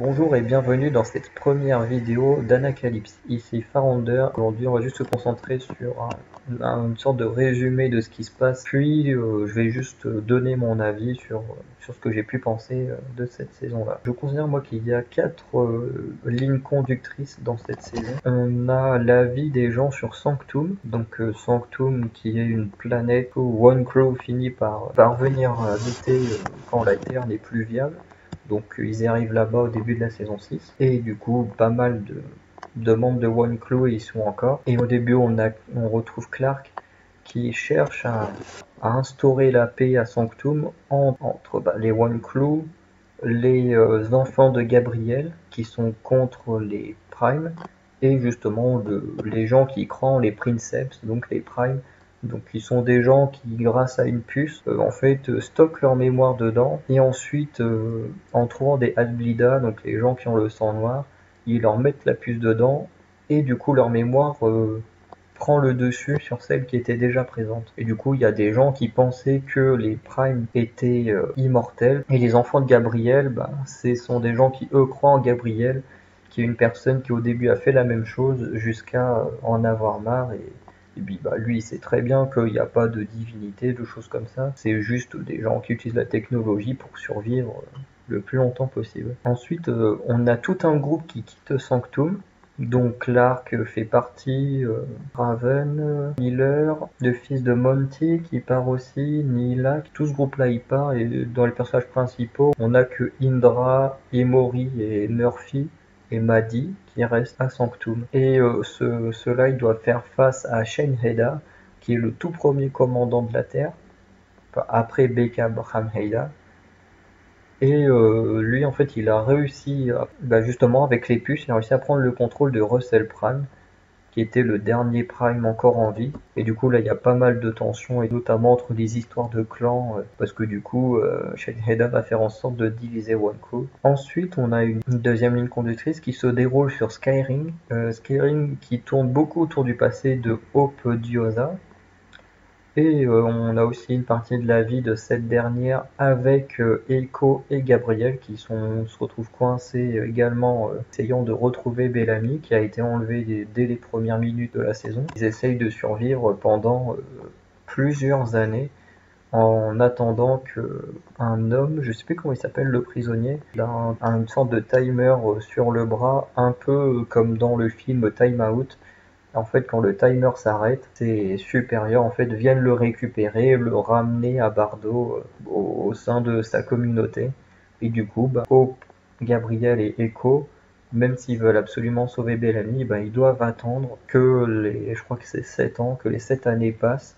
Bonjour et bienvenue dans cette première vidéo d'Anacalypse. Ici Farounder. Aujourd'hui, on va juste se concentrer sur une sorte de résumé de ce qui se passe. Puis, je vais juste donner mon avis sur ce que j'ai pu penser de cette saison-là. Je considère moi qu'il y a 4 lignes conductrices dans cette saison. On a l'avis des gens sur Sanctum. Donc Sanctum qui est une planète où One Crew finit par parvenir à habiter quand la Terre n'est plus viable. Donc ils y arrivent là-bas au début de la saison 6. Et du coup, pas mal de membres de One Crew y sont encore. Et au début, on retrouve Clark qui cherche à instaurer la paix à Sanctum entre les One Crew, les enfants de Gabriel qui sont contre les Primes, et justement les gens qui croient les Princeps, donc les Primes. Donc ils sont des gens qui, grâce à une puce, stockent leur mémoire dedans, et ensuite, en trouvant des Alblida, donc les gens qui ont le sang noir, ils leur mettent la puce dedans, et du coup leur mémoire prend le dessus sur celle qui était déjà présente. Et du coup, il y a des gens qui pensaient que les Primes étaient immortels, et les enfants de Gabriel, ce sont des gens qui, eux, croient en Gabriel, qui est une personne qui au début a fait la même chose jusqu'à en avoir marre, et puis lui il sait très bien qu'il n'y a pas de divinité, de choses comme ça, c'est juste des gens qui utilisent la technologie pour survivre le plus longtemps possible. Ensuite, on a tout un groupe qui quitte Sanctum, dont Clark fait partie, Raven, Miller, le fils de Monty qui part aussi, Nila, tout ce groupe là il part, et dans les personnages principaux, on a que Indra, Emory et Murphy et Maddie qui restent à Sanctum. Et ceux-là, ils doivent faire face à Shane Heda, qui est le tout premier commandant de la Terre, après Becca Bramheida. Et lui, en fait, il a réussi, justement, avec les puces, il a réussi à prendre le contrôle de Russell Prime, qui était le dernier Prime encore en vie. Et du coup, là, il y a pas mal de tensions, et notamment entre les histoires de clans, parce que du coup, Shane Heda va faire en sorte de diviser One Crew. Ensuite, on a une deuxième ligne conductrice qui se déroule sur Skyrim. Skyrim qui tourne beaucoup autour du passé de Hope Diosa. Et on a aussi une partie de la vie de cette dernière avec Eiko et Gabriel qui se retrouvent coincés également, essayant de retrouver Bellamy qui a été enlevé dès les premières minutes de la saison. Ils essayent de survivre pendant plusieurs années en attendant que un homme, je sais plus comment il s'appelle, le prisonnier, il a une sorte de timer sur le bras, un peu comme dans le film Time Out. En fait, quand le timer s'arrête, ses supérieurs en fait viennent le récupérer, le ramener à Bardo au sein de sa communauté. Et du coup, Hope, Gabriel et Echo, même s'ils veulent absolument sauver Bellamy, ils doivent attendre que je crois que c'est 7 ans, que les 7 années passent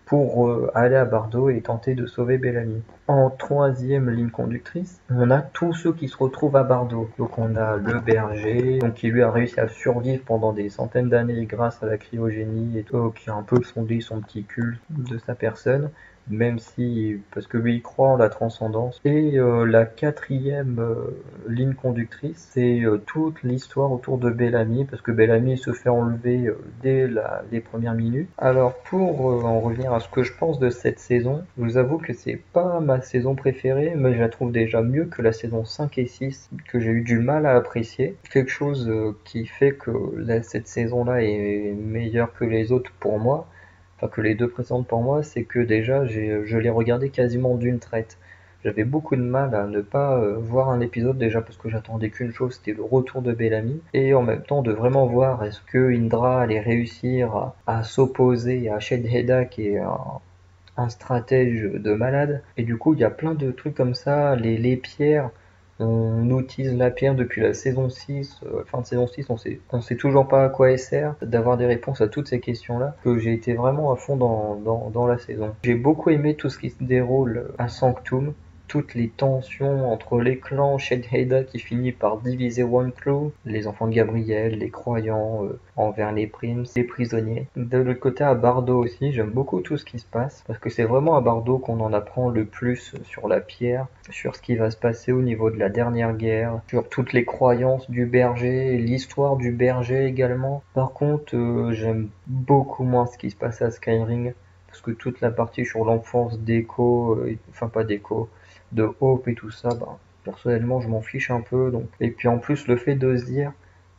pour aller à Bardo et tenter de sauver Bellamy. En troisième ligne conductrice, on a tous ceux qui se retrouvent à Bardo. Donc on a le berger, donc qui lui a réussi à survivre pendant des centaines d'années grâce à la cryogénie et tout, qui a un peu fondé son petit culte de sa personne, même si, parce que lui il croit en la transcendance. Et la quatrième ligne conductrice, c'est toute l'histoire autour de Bellamy, parce que Bellamy se fait enlever dès les premières minutes. Alors pour en revenir à ce que je pense de cette saison, je vous avoue que c'est pas ma saison préférée, mais je la trouve déjà mieux que la saison 5 et 6, que j'ai eu du mal à apprécier. Quelque chose qui fait que cette saison-là est meilleure que les autres pour moi, enfin que les deux précédentes pour moi, c'est que déjà je l'ai regardé quasiment d'une traite. J'avais beaucoup de mal à ne pas voir un épisode, déjà parce que j'attendais qu'une chose, c'était le retour de Bellamy, et en même temps de vraiment voir est-ce que Indra allait réussir à s'opposer à Shedheda qui est un stratège de malade. Et du coup, il y a plein de trucs comme ça, les pierres. On utilise la pierre depuis la saison 6, fin de saison 6, on sait toujours pas à quoi elle sert, d'avoir des réponses à toutes ces questions-là, que j'ai été vraiment à fond dans la saison. J'ai beaucoup aimé tout ce qui se déroule à Sanctum, toutes les tensions entre les clans, Shedheda qui finit par diviser One Crew, les enfants de Gabriel, les croyants envers les primes, les prisonniers. De l'autre côté, à Bardo aussi, j'aime beaucoup tout ce qui se passe, parce que c'est vraiment à Bardo qu'on en apprend le plus sur la pierre, sur ce qui va se passer au niveau de la dernière guerre, sur toutes les croyances du berger, l'histoire du berger également. Par contre, j'aime beaucoup moins ce qui se passe à Skyrim, parce que toute la partie sur l'enfance d'Echo, enfin pas d'Echo, de Hope et tout ça, personnellement je m'en fiche un peu. Donc. Et puis en plus le fait de se dire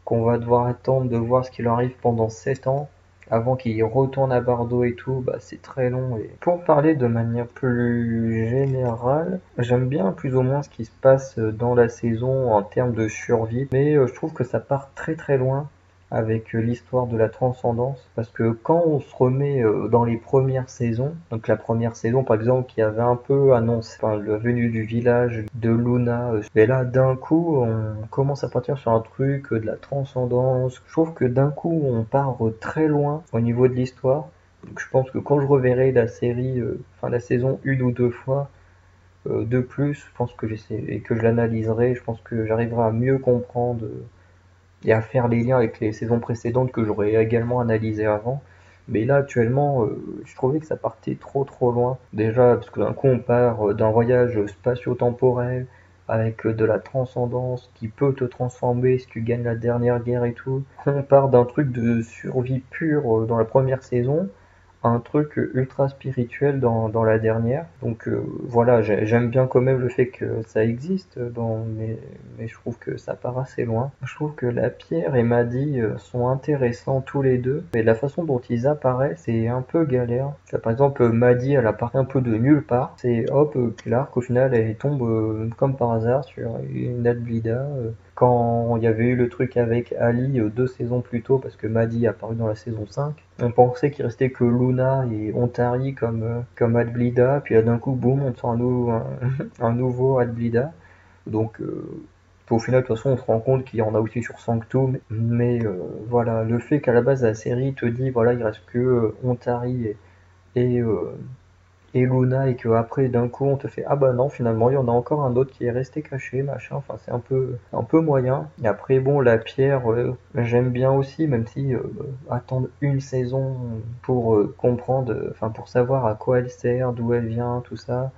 qu'on va devoir attendre de voir ce qui leur arrive pendant 7 ans avant qu'il retourne à Bardo et tout, bah c'est très long. Et pour parler de manière plus générale, j'aime bien plus ou moins ce qui se passe dans la saison en termes de survie, mais je trouve que ça part très très loin avec l'histoire de la transcendance, parce que quand on se remet dans les premières saisons, donc la première saison par exemple qui avait un peu annoncé la venue du village de Luna, et là d'un coup on commence à partir sur un truc de la transcendance. Je trouve que d'un coup on part très loin au niveau de l'histoire. Donc je pense que quand je reverrai la série, la saison une ou deux fois de plus, je pense que j'essaie et que je l'analyserai, je pense que j'arriverai à mieux comprendre et à faire les liens avec les saisons précédentes que j'aurais également analysées avant. Mais là, actuellement, je trouvais que ça partait trop loin. Déjà, parce que d'un coup, on part d'un voyage spatio-temporel avec de la transcendance qui peut te transformer si tu gagnes la dernière guerre et tout. On part d'un truc de survie pure dans la première saison un truc ultra spirituel dans la dernière. Donc voilà, j'aime bien quand même le fait que ça existe, mais je trouve que ça part assez loin. Je trouve que la pierre et Maddie sont intéressants tous les deux, mais la façon dont ils apparaissent, c'est un peu galère. Là, par exemple, Maddie, elle apparaît un peu de nulle part. C'est hop, Clark, au final, elle tombe comme par hasard sur une Adblida. Quand il y avait eu le truc avec Ali 2 saisons plus tôt, parce que Maddie est apparu dans la saison 5, on pensait qu'il restait que Luna et Ontari comme Adblida, puis là d'un coup, boum, on sort un nouveau Adblida. Donc au final, de toute façon, on se rend compte qu'il y en a aussi sur Sanctum, mais voilà, le fait qu'à la base la série te dit, voilà, il reste que Ontari et, et Luna, et que après d'un coup on te fait ah bah non, finalement il y en a encore un autre qui est resté caché, machin. Enfin c'est un peu moyen. Et après bon, la pierre, j'aime bien aussi, même si attendre une saison pour comprendre, pour savoir à quoi elle sert, d'où elle vient, tout ça.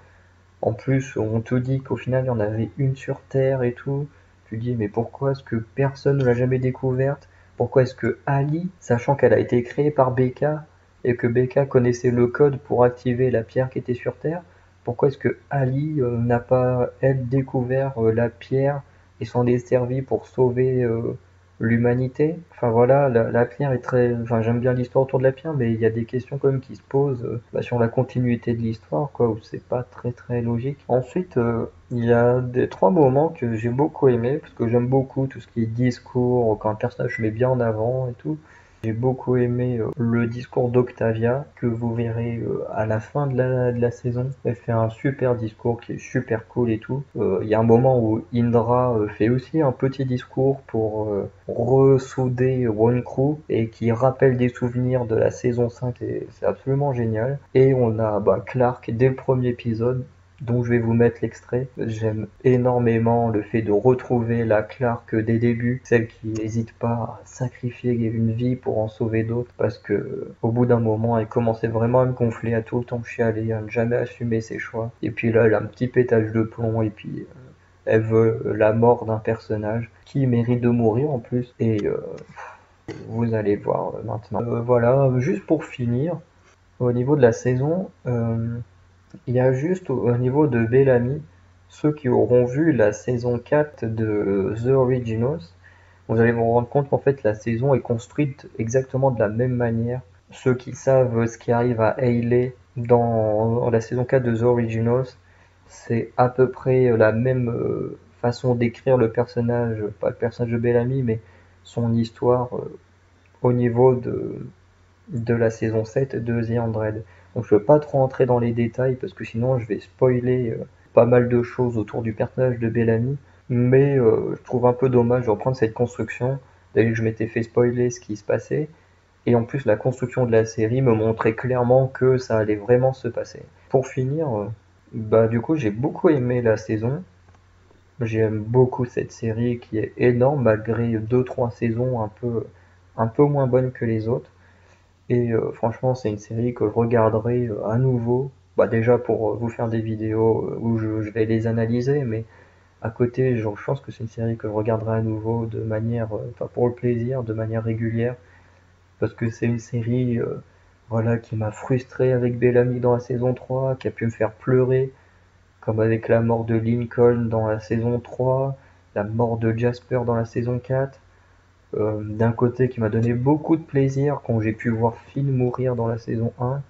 En plus on te dit qu'au final il y en avait une sur Terre et tout. Tu dis mais pourquoi est-ce que personne ne l'a jamais découverte? Pourquoi est-ce que Ali, sachant qu'elle a été créée par Becca et que Becca connaissait le code pour activer la pierre qui était sur Terre, pourquoi est-ce que Ali n'a pas, elle, découvert la pierre et s'en est servi pour sauver l'humanité? Enfin voilà, la pierre est très... Enfin j'aime bien l'histoire autour de la pierre, mais il y a des questions quand même qui se posent sur la continuité de l'histoire, quoi, où c'est pas très logique. Ensuite, il y a des 3 moments que j'ai beaucoup aimé, parce que j'aime beaucoup tout ce qui est discours, quand un personnage se met bien en avant et tout. J'ai beaucoup aimé le discours d'Octavia, que vous verrez à la fin de la saison. Elle fait un super discours qui est super cool et tout. Il y a un moment où Indra fait aussi un petit discours pour ressouder One Crew et qui rappelle des souvenirs de la saison 5, et c'est absolument génial. Et on a Clark dès le premier épisode, dont je vais vous mettre l'extrait. J'aime énormément le fait de retrouver la Clark des débuts, celle qui n'hésite pas à sacrifier une vie pour en sauver d'autres, parce que au bout d'un moment, elle commençait vraiment à me gonfler, à tout le temps chialer, à ne jamais assumer ses choix. Et puis là, elle a un petit pétage de plomb, et puis elle veut la mort d'un personnage qui mérite de mourir en plus. Et vous allez voir maintenant. Voilà, juste pour finir, au niveau de la saison, il y a juste au niveau de Bellamy, ceux qui auront vu la saison 4 de The Originals, vous allez vous rendre compte qu'en fait la saison est construite exactement de la même manière. Ceux qui savent ce qui arrive à Hayley dans la saison 4 de The Originals, c'est à peu près la même façon d'écrire le personnage, pas le personnage de Bellamy, mais son histoire au niveau de la saison 7 de The Andred. Donc je ne veux pas trop entrer dans les détails parce que sinon je vais spoiler pas mal de choses autour du personnage de Bellamy, mais je trouve un peu dommage de reprendre cette construction. D'ailleurs je m'étais fait spoiler ce qui se passait, et en plus la construction de la série me montrait clairement que ça allait vraiment se passer. Pour finir, du coup j'ai beaucoup aimé la saison. J'aime beaucoup cette série qui est énorme malgré 2-3 saisons un peu moins bonnes que les autres. Et franchement, c'est une série que je regarderai à nouveau. Déjà pour vous faire des vidéos où je vais les analyser, mais à côté, je pense que c'est une série que je regarderai à nouveau de manière, pour le plaisir, de manière régulière, parce que c'est une série, voilà, qui m'a frustré avec Bellamy dans la saison 3, qui a pu me faire pleurer comme avec la mort de Lincoln dans la saison 3, la mort de Jasper dans la saison 4. D'un côté qui m'a donné beaucoup de plaisir quand j'ai pu voir Finn mourir dans la saison 1,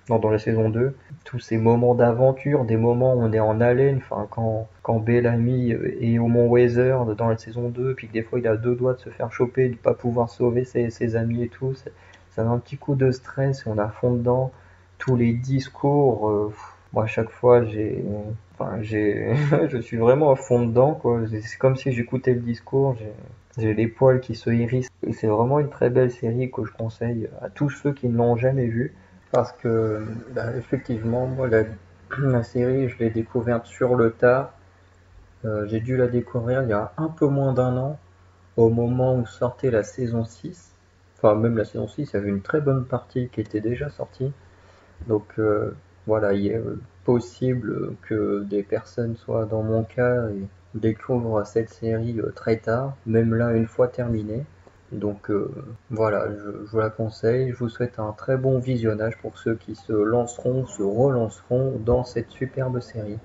non, dans la saison 2. Tous ces moments d'aventure, des moments où on est en haleine, enfin quand Bellamy est au Mont Weather dans la saison 2, puis que des fois il a deux doigts de se faire choper, de pas pouvoir sauver ses amis et tout, ça met un petit coup de stress, on est à fond dedans. Tous les discours, moi à chaque fois je suis vraiment à fond dedans, quoi. C'est comme si j'écoutais le discours, j'ai les poils qui se hérissent. Et c'est vraiment une très belle série que je conseille à tous ceux qui ne l'ont jamais vue. Parce que, bah, effectivement, moi, la série, je l'ai découverte sur le tard. J'ai dû la découvrir il y a un peu moins d'un an, au moment où sortait la saison 6. Enfin, même la saison 6, il y avait une très bonne partie qui était déjà sortie. Donc, voilà, il est possible que des personnes soient dans mon cas et découvrent cette série très tard, même là, une fois terminée. Donc voilà, je vous la conseille. Je vous souhaite un très bon visionnage pour ceux qui se lanceront, se relanceront dans cette superbe série.